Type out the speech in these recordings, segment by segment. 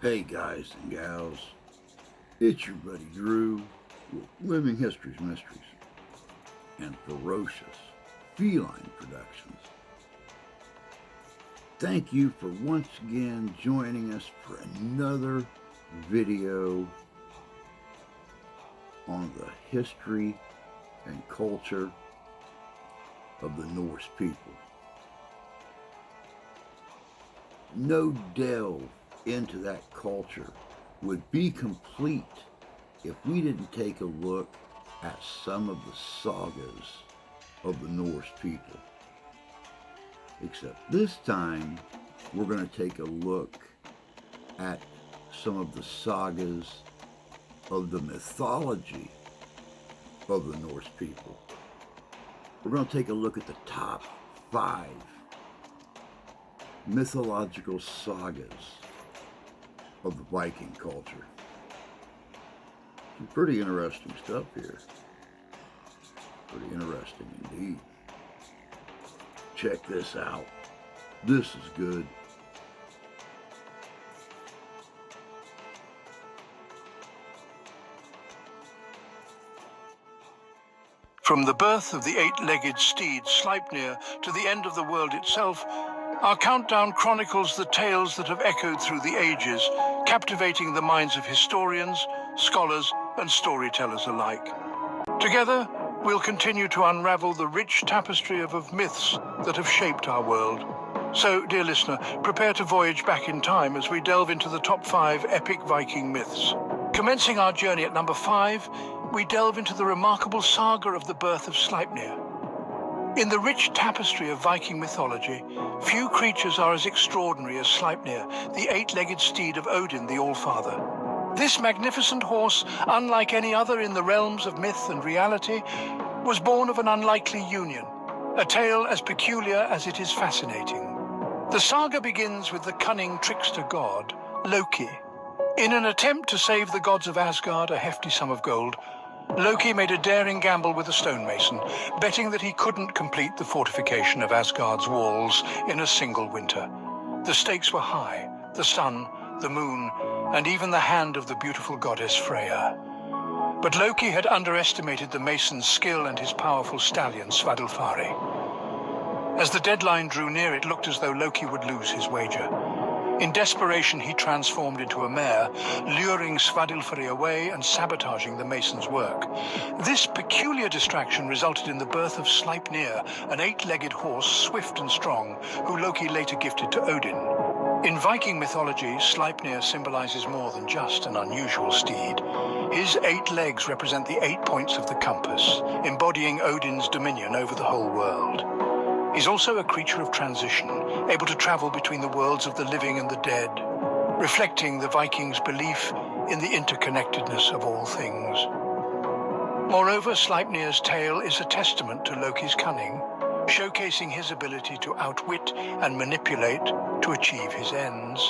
Hey guys and gals, it's your buddy Drew with Living History's Mysteries and Ferocious Feline Productions. Thank you for once again joining us for another video on the history and culture of the Norse people. No delve into that culture would be complete if we didn't take a look at some of the sagas of the Norse people. Except this time, we're going to take a look at some of the sagas of the mythology of the Norse people. We're going to take a look at the top 5 mythological sagas of the Viking culture. Some pretty interesting stuff here. Pretty interesting indeed. Check this out. This is good. From the birth of the eight-legged steed Sleipnir to the end of the world itself, our countdown chronicles the tales that have echoed through the ages, captivating the minds of historians, scholars, and storytellers alike. Together, we'll continue to unravel the rich tapestry of myths that have shaped our world. So, dear listener, prepare to voyage back in time as we delve into the top 5 epic Viking myths. Commencing our journey at number 5, we delve into the remarkable saga of the birth of Sleipnir. In the rich tapestry of Viking mythology, few creatures are as extraordinary as Sleipnir, the eight-legged steed of Odin the All-Father. This magnificent horse, unlike any other in the realms of myth and reality, was born of an unlikely union, a tale as peculiar as it is fascinating. The saga begins with the cunning trickster god, Loki. In an attempt to save the gods of Asgard a hefty sum of gold, Loki made a daring gamble with a stonemason, betting that he couldn't complete the fortification of Asgard's walls in a single winter. The stakes were high: the sun, the moon, and even the hand of the beautiful goddess Freya. But Loki had underestimated the mason's skill and his powerful stallion Svadilfari. As the deadline drew near, it looked as though Loki would lose his wager. In desperation, he transformed into a mare, luring Svadilfari away and sabotaging the mason's work. This peculiar distraction resulted in the birth of Sleipnir, an eight-legged horse, swift and strong, who Loki later gifted to Odin. In Viking mythology, Sleipnir symbolizes more than just an unusual steed. His 8 legs represent the 8 points of the compass, embodying Odin's dominion over the whole world. He's also a creature of transition, able to travel between the worlds of the living and the dead, reflecting the Vikings' belief in the interconnectedness of all things. Moreover, Sleipnir's tale is a testament to Loki's cunning, showcasing his ability to outwit and manipulate to achieve his ends.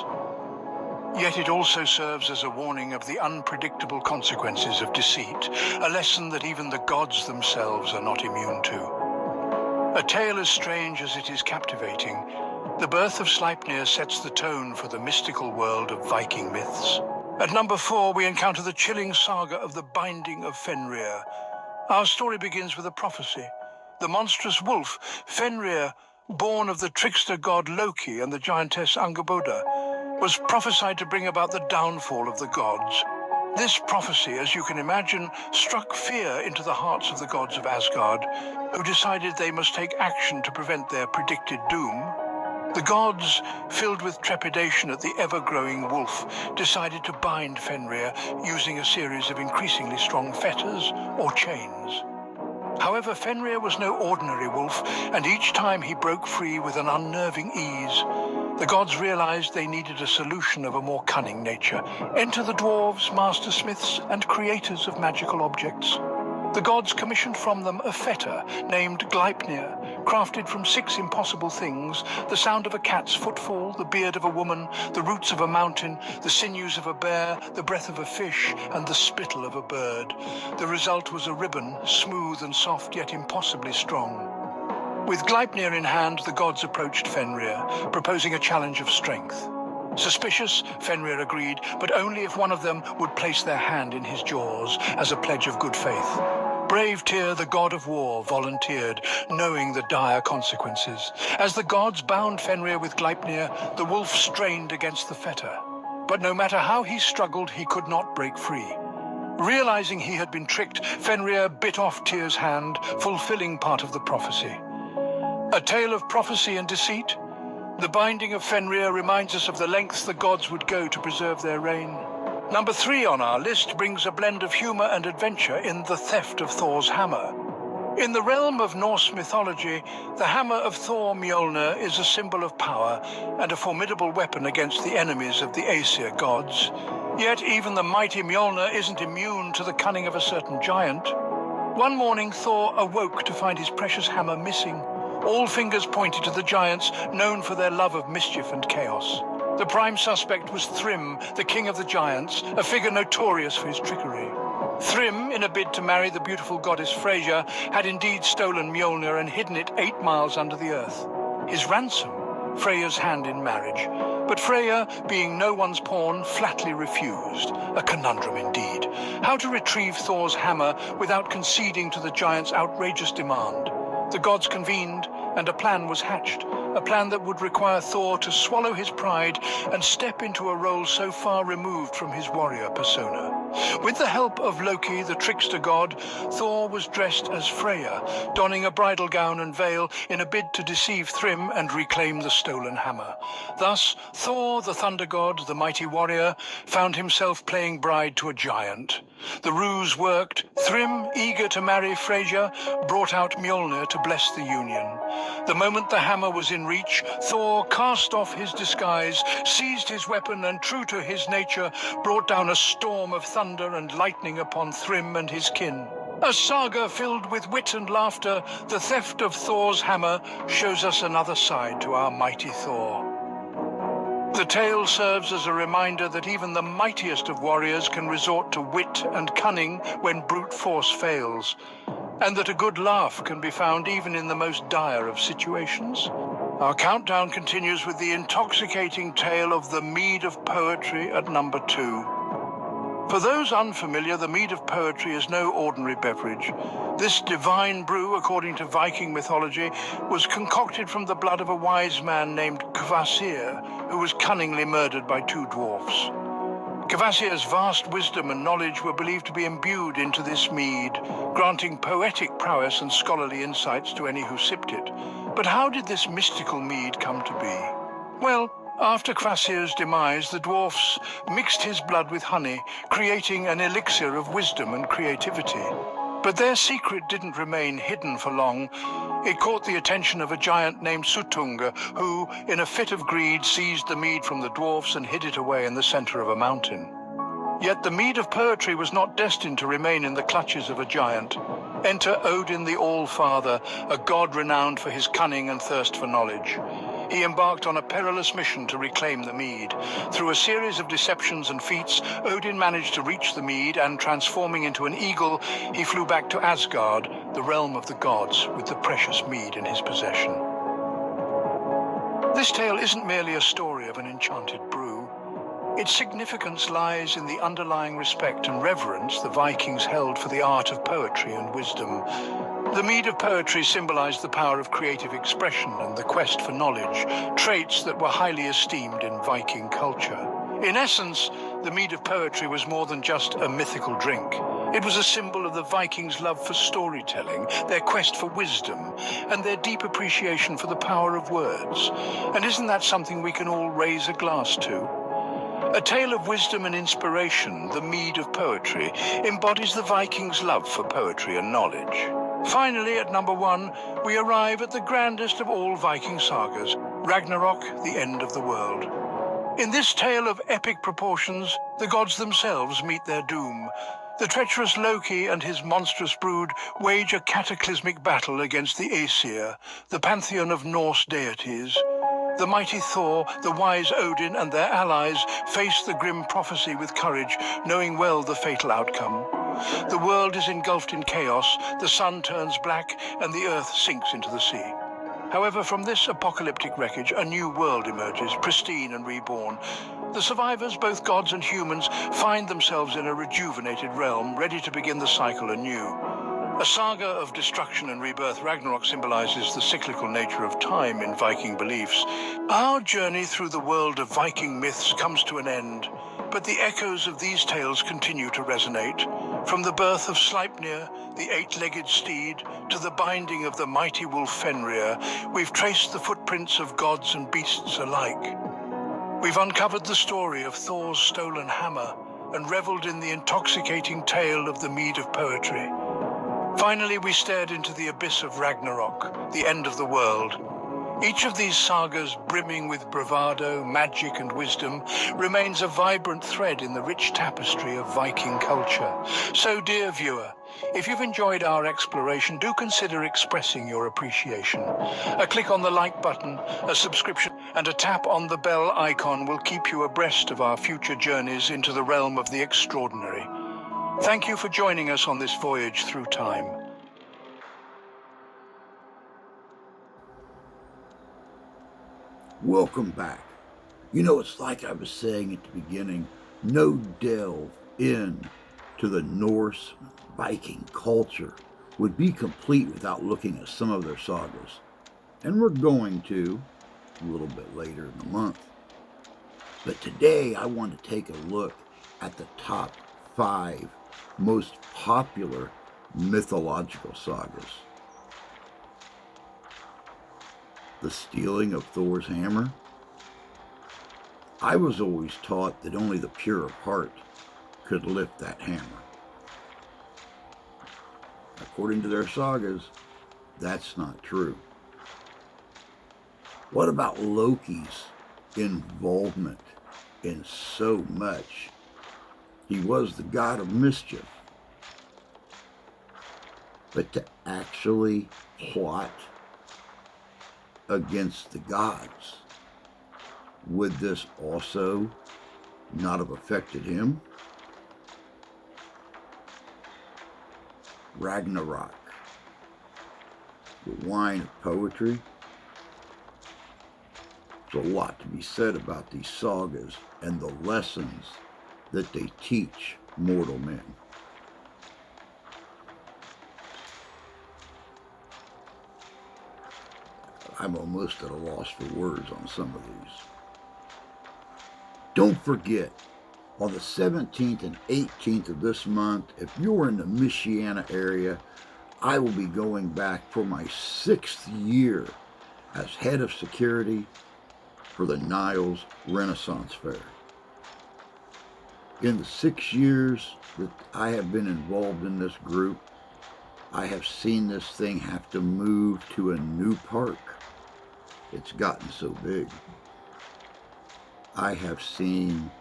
Yet it also serves as a warning of the unpredictable consequences of deceit, a lesson that even the gods themselves are not immune to. A tale as strange as it is captivating, the birth of Sleipnir sets the tone for the mystical world of Viking myths. At number 4, we encounter the chilling saga of the binding of Fenrir. Our story begins with a prophecy. The monstrous wolf, Fenrir, born of the trickster god Loki and the giantess Angerboda, was prophesied to bring about the downfall of the gods. This prophecy, as you can imagine, struck fear into the hearts of the gods of Asgard, who decided they must take action to prevent their predicted doom. The gods, filled with trepidation at the ever-growing wolf, decided to bind Fenrir using a series of increasingly strong fetters or chains. However, Fenrir was no ordinary wolf, and each time he broke free with an unnerving ease. The gods realized they needed a solution of a more cunning nature. Enter the dwarves, mastersmiths, and creators of magical objects. The gods commissioned from them a fetter named Gleipnir, crafted from 6 impossible things: the sound of a cat's footfall, the beard of a woman, the roots of a mountain, the sinews of a bear, the breath of a fish, and the spittle of a bird. The result was a ribbon, smooth and soft, yet impossibly strong. With Gleipnir in hand, the gods approached Fenrir, proposing a challenge of strength. Suspicious, Fenrir agreed, but only if one of them would place their hand in his jaws as a pledge of good faith. Brave Tyr, the god of war, volunteered, knowing the dire consequences. As the gods bound Fenrir with Gleipnir, the wolf strained against the fetter. But no matter how he struggled, he could not break free. Realizing he had been tricked, Fenrir bit off Tyr's hand, fulfilling part of the prophecy. A tale of prophecy and deceit? The binding of Fenrir reminds us of the lengths the gods would go to preserve their reign. Number 3 on our list brings a blend of humor and adventure in The Theft of Thor's Hammer. In the realm of Norse mythology, the hammer of Thor Mjolnir is a symbol of power and a formidable weapon against the enemies of the Aesir gods. Yet even the mighty Mjolnir isn't immune to the cunning of a certain giant. One morning, Thor awoke to find his precious hammer missing. All fingers pointed to the giants, known for their love of mischief and chaos. The prime suspect was Thrym, the king of the giants, a figure notorious for his trickery. Thrym, in a bid to marry the beautiful goddess Freyja, had indeed stolen Mjolnir and hidden it 8 miles under the earth. His ransom, Freyja's hand in marriage. But Freyja, being no one's pawn, flatly refused. A conundrum indeed. How to retrieve Thor's hammer without conceding to the giant's outrageous demand? The gods convened, and a plan was hatched. A plan that would require Thor to swallow his pride and step into a role so far removed from his warrior persona. With the help of Loki, the trickster god, Thor was dressed as Freyja, donning a bridal gown and veil in a bid to deceive Thrym and reclaim the stolen hammer. Thus, Thor, the thunder god, the mighty warrior, found himself playing bride to a giant. The ruse worked. Thrym, eager to marry Freyja, brought out Mjolnir to bless the union. The moment the hammer was in reach, Thor cast off his disguise, seized his weapon, and true to his nature, brought down a storm of thunder and lightning upon Thrym and his kin. A saga filled with wit and laughter, The Theft of Thor's Hammer shows us another side to our mighty Thor. The tale serves as a reminder that even the mightiest of warriors can resort to wit and cunning when brute force fails, and that a good laugh can be found even in the most dire of situations. Our countdown continues with the intoxicating tale of the mead of poetry at number 2. For those unfamiliar, the mead of poetry is no ordinary beverage. This divine brew, according to Viking mythology, was concocted from the blood of a wise man named Kvasir, who was cunningly murdered by 2 dwarfs. Kvasir's vast wisdom and knowledge were believed to be imbued into this mead, granting poetic prowess and scholarly insights to any who sipped it. But how did this mystical mead come to be? Well, after Kvasir's demise, the dwarfs mixed his blood with honey, creating an elixir of wisdom and creativity. But their secret didn't remain hidden for long. It caught the attention of a giant named Sutunga, who, in a fit of greed, seized the mead from the dwarfs and hid it away in the center of a mountain. Yet the mead of poetry was not destined to remain in the clutches of a giant. Enter Odin the All-Father, a god renowned for his cunning and thirst for knowledge. He embarked on a perilous mission to reclaim the mead. Through a series of deceptions and feats, Odin managed to reach the mead, and transforming into an eagle, he flew back to Asgard, the realm of the gods, with the precious mead in his possession. This tale isn't merely a story of an enchanted brew. Its significance lies in the underlying respect and reverence the Vikings held for the art of poetry and wisdom. The mead of poetry symbolized the power of creative expression and the quest for knowledge, traits that were highly esteemed in Viking culture. In essence, the mead of poetry was more than just a mythical drink. It was a symbol of the Vikings' love for storytelling, their quest for wisdom, and their deep appreciation for the power of words. And isn't that something we can all raise a glass to? A tale of wisdom and inspiration, the mead of poetry, embodies the Vikings' love for poetry and knowledge. Finally, at number 1, we arrive at the grandest of all Viking sagas, Ragnarok, the end of the world. In this tale of epic proportions, the gods themselves meet their doom. The treacherous Loki and his monstrous brood wage a cataclysmic battle against the Aesir, the pantheon of Norse deities. The mighty Thor, the wise Odin, and their allies face the grim prophecy with courage, knowing well the fatal outcome. The world is engulfed in chaos, the sun turns black, and the earth sinks into the sea. However, from this apocalyptic wreckage, a new world emerges, pristine and reborn. The survivors, both gods and humans, find themselves in a rejuvenated realm, ready to begin the cycle anew. A saga of destruction and rebirth, Ragnarok symbolizes the cyclical nature of time in Viking beliefs. Our journey through the world of Viking myths comes to an end, but the echoes of these tales continue to resonate. From the birth of Sleipnir, the eight-legged steed, to the binding of the mighty wolf Fenrir, we've traced the footprints of gods and beasts alike. We've uncovered the story of Thor's stolen hammer and reveled in the intoxicating tale of the mead of poetry. Finally, we stared into the abyss of Ragnarok, the end of the world. Each of these sagas, brimming with bravado, magic, and wisdom, remains a vibrant thread in the rich tapestry of Viking culture. So, dear viewer, if you've enjoyed our exploration, do consider expressing your appreciation. A click on the like button, a subscription, and a tap on the bell icon will keep you abreast of our future journeys into the realm of the extraordinary. Thank you for joining us on this voyage through time. Welcome back. You know, it's like I was saying at the beginning, no delve in to the Norse Viking culture would be complete without looking at some of their sagas. And we're going to a little bit later in the month. But today I want to take a look at the top 5 most popular mythological sagas. The stealing of Thor's hammer. I was always taught that only the pure of heart could lift that hammer. According to their sagas, that's not true. What about Loki's involvement in so much? He was the god of mischief. But to actually plot against the gods, would this also not have affected him? Ragnarok, the wine of poetry. There's a lot to be said about these sagas and the lessons that they teach mortal men. I'm almost at a loss for words on some of these. Don't forget, on the 17th and 18th of this month, if you're in the Michiana area, I will be going back for my 6th year as head of security for the Niles Renaissance Fair. In the 6 years that I have been involved in this group, I have seen this thing have to move to a new park. It's gotten so big. I have seen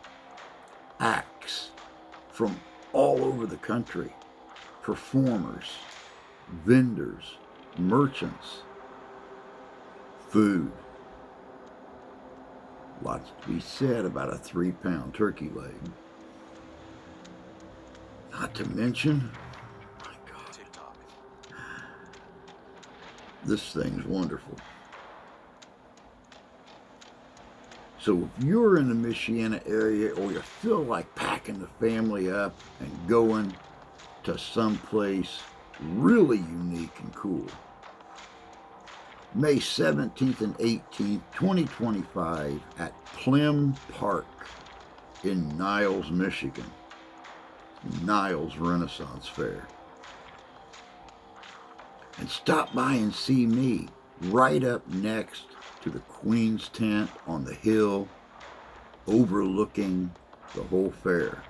acts from all over the country, performers, vendors, merchants, food. Lots to be said about a 3-pound turkey leg. Not to mention, my God, this thing's wonderful. So if you're in the Michiana area, or you feel like packing the family up and going to someplace really unique and cool, May 17th and 18th, 2025 at Plym Park in Niles, Michigan. Niles Renaissance Fair. And stop by and see me right up next to the Queen's Tent on the hill overlooking the whole fair.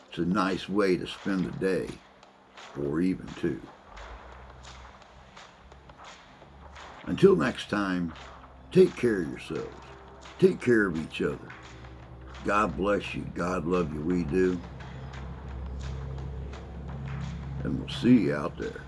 It's a nice way to spend the day, or even 2. Until next time, take care of yourselves. Take care of each other. God bless you. God love you. We do. And we'll see you out there.